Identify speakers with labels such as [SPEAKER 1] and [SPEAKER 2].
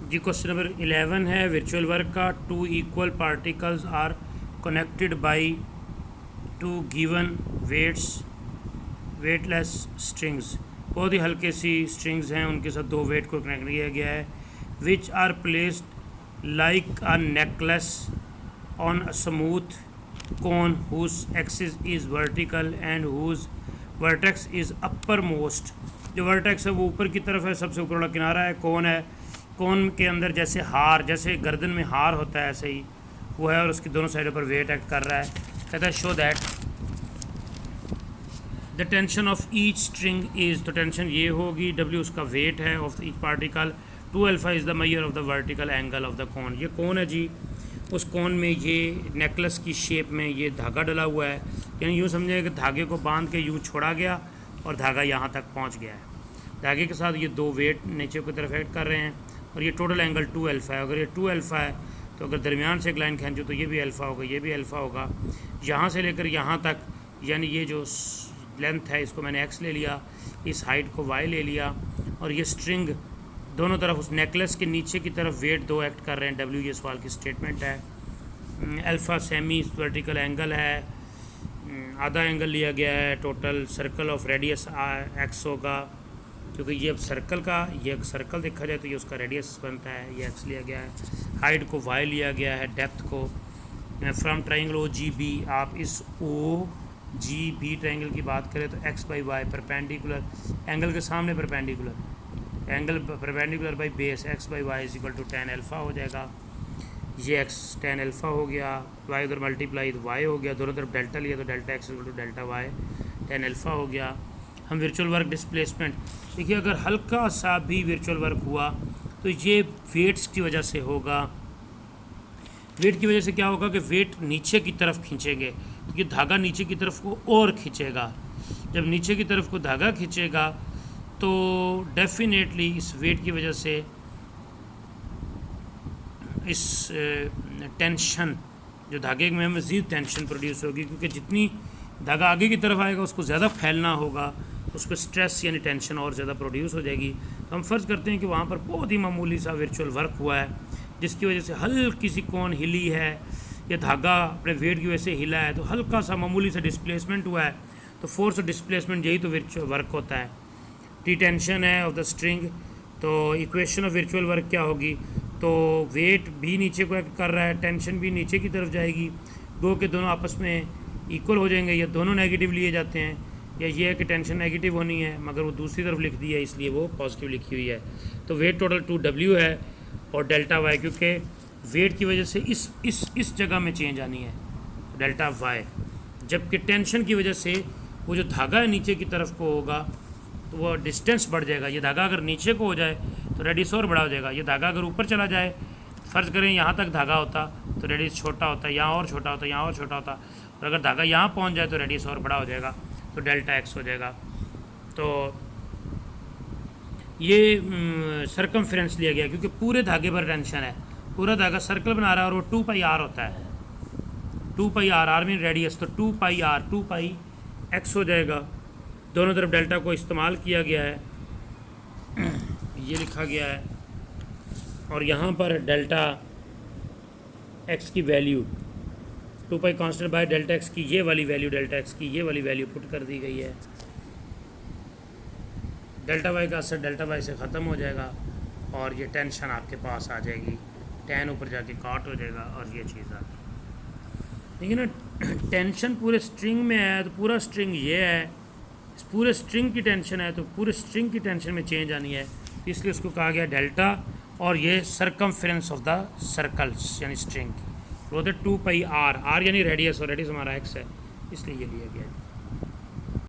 [SPEAKER 1] जी question number 11 है virtual work का। Two equal particles are connected by two given weightless strings. बहुत ही हल्के सी स्ट्रिंग्स हैं, उनके साथ दो वेट को कनेक्ट किया गया है। Which are placed like a necklace on a smooth cone whose axis is vertical and whose vertex is uppermost. जो वर्टेक्स है वो ऊपर की तरफ है, सबसे ऊपर वाला किनारा है। कोन है, कोन के अंदर जैसे हार, जैसे गर्दन में हार होता है ऐसे ही वो है, और उसकी दोनों साइडों पर वेट एक्ट कर रहा है। कहता है show that the tension of each string is, तो टेंशन ये होगी, डब्ल्यू उसका वेट है of each particle, 2 alpha is the measure of the vertical angle of the cone. ये कोन है जी, उस कोन में ये नेकलेस की शेप में ये धागा डला हुआ है, यानी यूँ समझे कि धागे को बांध के यूँ छोड़ा गया और धागा यहाँ तक पहुँच गया है। धागे के साथ ये दो वेट नीचे की तरफ एक्ट कर रहे हैं, और ये टोटल एंगल 2 अल्फ़ा है। अगर ये 2 अल्फ़ा है तो अगर दरमियान से एक लाइन खींचो तो ये भी अल्फ़ा होगा, ये भी अल्फ़ा होगा। यहाँ से लेकर यहाँ तक, यानी ये जो लेंथ है इसको मैंने x ले लिया, इस हाइट को y ले लिया, और ये स्ट्रिंग दोनों तरफ उस नेकलेस के नीचे की तरफ वेट दो एक्ट कर रहे हैं। w ये सवाल की स्टेटमेंट है। अल्फ़ा सेमी वर्टिकल एंगल है, आधा एंगल लिया गया है। Total circle of radius x होगा, क्योंकि ये अब सर्कल का, ये एक सर्कल देखा जाए तो ये उसका रेडियस बनता है, ये x लिया गया है। हाइट को y लिया गया है, डेप्थ को from triangle O G B. आप इस ओ जी बी ट्राइंगल की बात करें तो x by y perpendicular, angle के सामने perpendicular, angle perpendicular by base x by y is equal to tan alpha हो जाएगा। ये x tan अल्फ़ा हो गया, y उधर मल्टीप्लाई तो y हो गया, दोनों तरफ डेल्टा लिया तो delta x equal to delta y tan alpha हो गया। हम वर्चुअल वर्क डिस्प्लेसमेंट देखिए, अगर हल्का सा भी वर्चुअल वर्क हुआ तो ये वेट्स की वजह से होगा। वेट की वजह से क्या होगा कि वेट नीचे की तरफ खींचेंगे, तो ये धागा नीचे की तरफ को और खींचेगा। जब नीचे की तरफ को धागा खींचेगा तो डेफिनेटली इस वेट की वजह से इस टेंशन, जो धागे में मज़ीद टेंशन प्रोड्यूस होगी, क्योंकि जितनी धागा आगे की तरफ आएगा उसको ज़्यादा फैलना होगा, उस पर स्ट्रेस यानी टेंशन और ज़्यादा प्रोड्यूस हो जाएगी। तो हम फ़र्ज़ करते हैं कि वहाँ पर बहुत ही मामूली सा वर्चुअल वर्क हुआ है, जिसकी वजह से हल्की सी कोन हिली है, या धागा अपने वेट की वजह से हिला है, तो हल्का सा मामूली सा डिस्प्लेसमेंट हुआ है। तो फोर्स और डिस्प्लेसमेंट यही तो वर्चुअल वर्क होता है। टी टेंशन है ऑफ द स्ट्रिंग, तो इक्वेशन ऑफ वर्चुअल वर्क क्या होगी, तो वेट भी नीचे को एक्ट कर रहा है, टेंशन भी नीचे की तरफ जाएगी, दो के दोनों आपस में इक्वल हो जाएंगे, या दोनों नेगेटिव लिए जाते हैं, या ये है कि टेंशन नेगेटिव होनी है मगर वो दूसरी तरफ लिख दी है इसलिए वो पॉजिटिव लिखी हुई है। तो वेट टोटल 2w है और डेल्टा y, क्योंकि वेट की वजह से इस जगह में चेंज आनी है, डेल्टा y, जबकि टेंशन की वजह से वो जो धागा है नीचे की तरफ को होगा तो वो डिस्टेंस बढ़ जाएगा। ये धागा अगर नीचे को हो जाए तो रेडियस और बड़ा हो जाएगा। ये धागा अगर ऊपर चला जाए, फ़र्ज़ करें यहाँ तक धागा होता तो रेडियस छोटा होता, यहाँ और छोटा होता, यहाँ और छोटा होता, और अगर धागा यहाँ पहुँच जाए तो रेडियस और बड़ा हो जाएगा, तो डेल्टा x हो जाएगा। तो ये सरकमफ्रेंस लिया गया क्योंकि पूरे धागे पर टेंशन है, पूरा धागा सर्कल बना रहा है, और वो 2 पाई r होता है। 2 पाई r मीन रेडियस, तो 2 पाई r 2 पाई x हो जाएगा। दोनों तरफ डेल्टा को इस्तेमाल किया गया है, ये लिखा गया है, और यहाँ पर डेल्टा x की value 2 pi constant by delta x की ये वाली वैल्यू, डेल्टा x की ये वाली वैल्यू पुट कर दी गई है। डेल्टा y का असर डेल्टा y से ख़त्म हो जाएगा और ये टेंशन आपके पास आ जाएगी, tan ऊपर जाके काट हो जाएगा और ये चीज़ आ गई। देखिए ना, टेंशन पूरे स्ट्रिंग में है तो पूरा स्ट्रिंग ये है, इस पूरे स्ट्रिंग की टेंशन है तो पूरे स्ट्रिंग की टेंशन में चेंज आनी है, इसलिए उसको कहा गया डेल्टा। और ये सरकमफ्रेंस ऑफ द सर्कल्स यानी स्ट्रिंग की, वो 2 पाई r यानी रेडियस, और रेडियस हमारा x है, इसलिए ये लिया गया है।